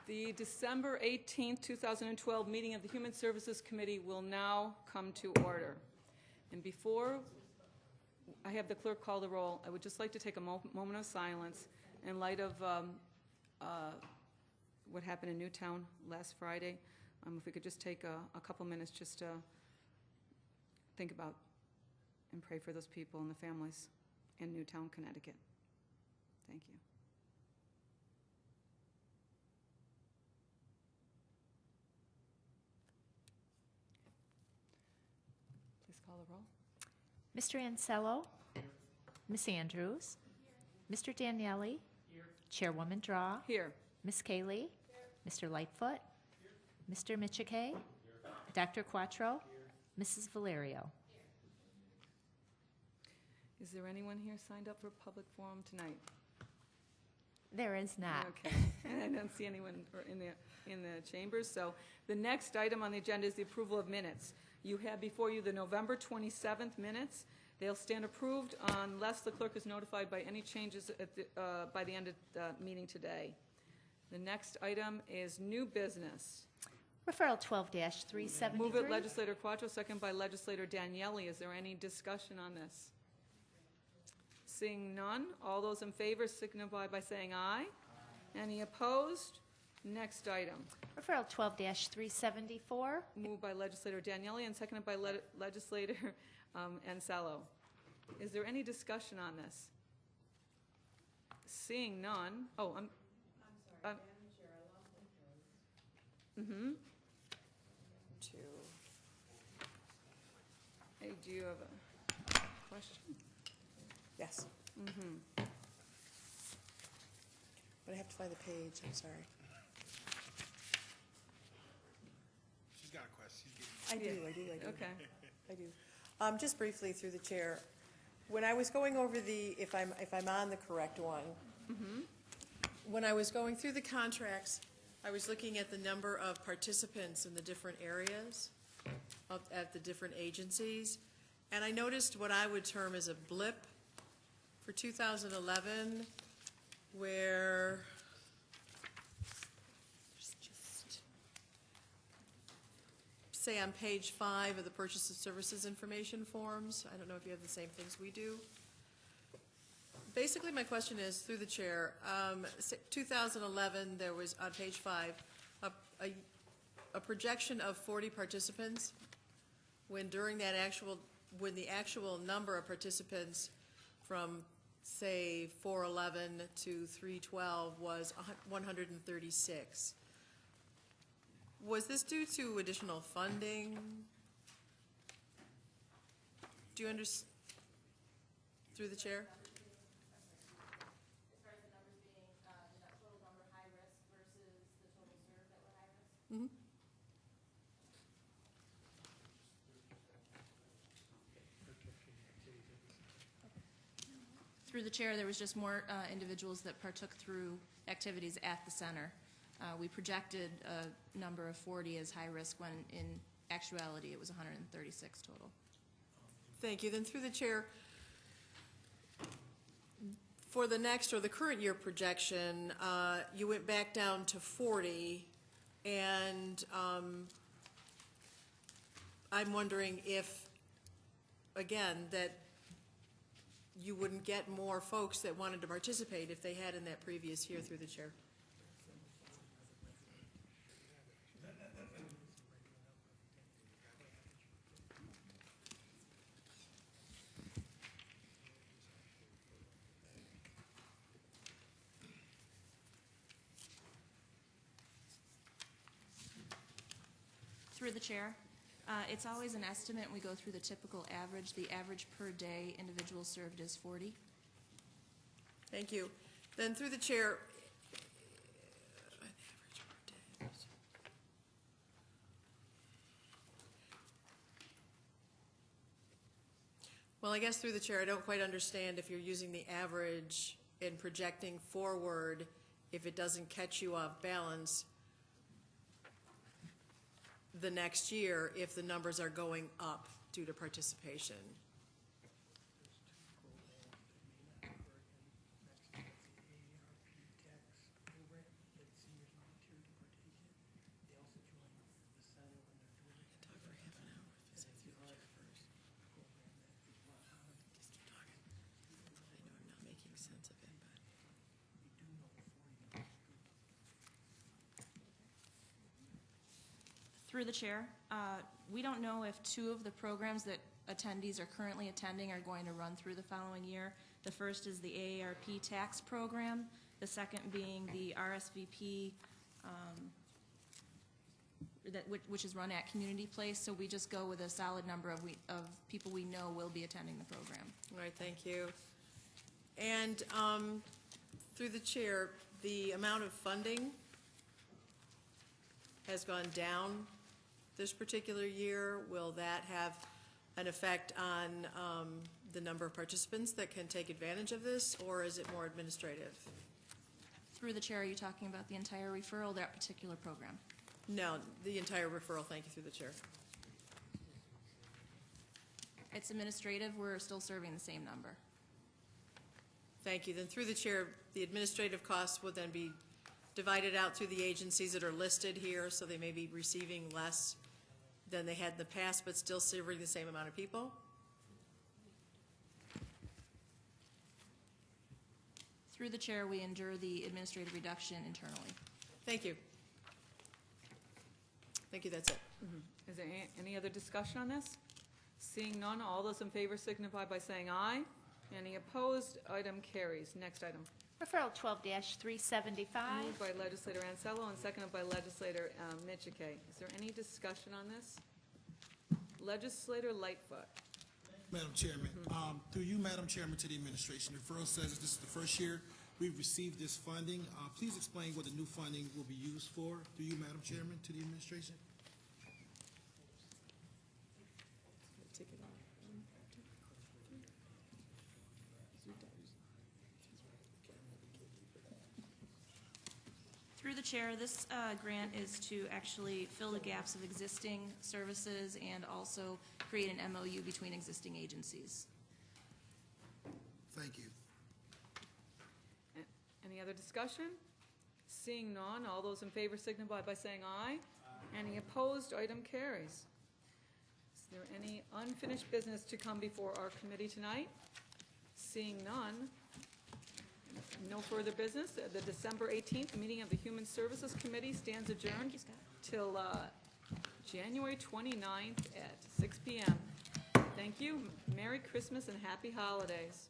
The December 18th, 2012 meeting of the Human Services Committee will now come to order. And before I have the clerk call the roll, I would just like to take a moment of silence in light of what happened in Newtown last Friday. If we could just take a couple minutes just to think about and pray for those people and the families in Newtown, Connecticut. Thank you. Please call the roll. Mr. Ansello? Here. Ms. Andrews? Here. Mr. Daniele? Here. Chairwoman Draw? Here. Ms. Cayley? Here. Mr. Lightfoot? Here. Mr. Michike? Here. Dr. Quattro? Here. Mrs. Valerio? Here. Is there anyone here signed up for public forum tonight? There is not. Okay, and I don't see anyone in the chambers. So the next item on the agenda is the approval of minutes. You have before you the November 27th minutes. They'll stand approved unless the clerk is notified by any changes by the end of the meeting today. The next item is new business. Referral 12-373. Move it Legislator Quattro, second by Legislator Daniele. Is there any discussion on this? Seeing none, all those in favor signify by saying aye. Aye. Any opposed? Next item. Referral 12-374. Moved by Legislator Daniele and seconded by Legislator Ansello. Is there any discussion on this? Seeing none. Oh, I'm sorry, Madam Chair, I lost my place. Hey, do you have a question? Yes. But I have to find the page, I'm sorry. She's got a question. I do. Okay. I do. Just briefly through the chair, when I was going over if I'm on the correct one, when I was going through the contracts, I was looking at the number of participants in the different areas at the different agencies, and I noticed what I would term as a blip for 2011, where just say on page 5 of the Purchase of Services Information Forms. I don't know if you have the same things we do. Basically, my question is, through the chair, 2011, there was on page 5 a projection of 40 participants, when during that when the actual number of participants from say 411 to 312 was 136. Was this due to additional funding? Do you understand? Through the chair? As far as the numbers being the total number high risk versus the total served that were high risk? Mm-hmm. Through the chair, there was just more individuals that partook through activities at the center. We projected a number of 40 as high risk when in actuality it was 136 total. Thank you. Then through the chair, for the next or the current year projection, you went back down to 40, and I'm wondering if, again, that you wouldn't get more folks that wanted to participate if they had in that previous year, through the chair. Through the chair, it's always an estimate. We go through the typical average. The average per day individual served is 40. Thank you. Then through the chair, well, I guess through the chair, I don't quite understand if you're using the average in projecting forward, if it doesn't catch you off balance the next year if the numbers are going up due to participation. Through the chair, we don't know if two of the programs that attendees are currently attending are going to run through the following year. The first is the AARP tax program, the second being the RSVP, which is run at Community Place. So we just go with a solid number of people we know will be attending the program. All right, thank you. And through the chair, the amount of funding has gone down this particular year. Will that have an effect on the number of participants that can take advantage of this, or is it more administrative? Through the chair, are you talking about the entire referral, that particular program? No, the entire referral, thank you, through the chair. It's administrative, we're still serving the same number. Thank you. Then through the chair, the administrative costs would then be divided out through the agencies that are listed here, so they may be receiving less than they had in the past, but still serving the same amount of people. Through the chair, we endure the administrative reduction internally. Thank you. Thank you, that's it. Is there any other discussion on this? Seeing none, all those in favor signify by saying aye. Any opposed? Item carries. Next item. Referral 12-375. Moved by legislator Ansello and seconded by legislator Michike. Is there any discussion on this? Legislator Lightfoot. Madam Chairman, through you, Madam Chairman, to the administration. The referral says this is the first year we've received this funding. Please explain what the new funding will be used for. Through you, Madam Chairman, to the administration. Through the chair, this grant is to actually fill the gaps of existing services and also create an MOU between existing agencies. Thank you. Any other discussion? Seeing none, all those in favor signify by saying aye. Any opposed? Item carries. Is there any unfinished business to come before our committee tonight? Seeing none, no further business. The December 18th meeting of the Human Services Committee stands adjourned till January 29th at 6 p.m. Thank you. Merry Christmas and happy holidays.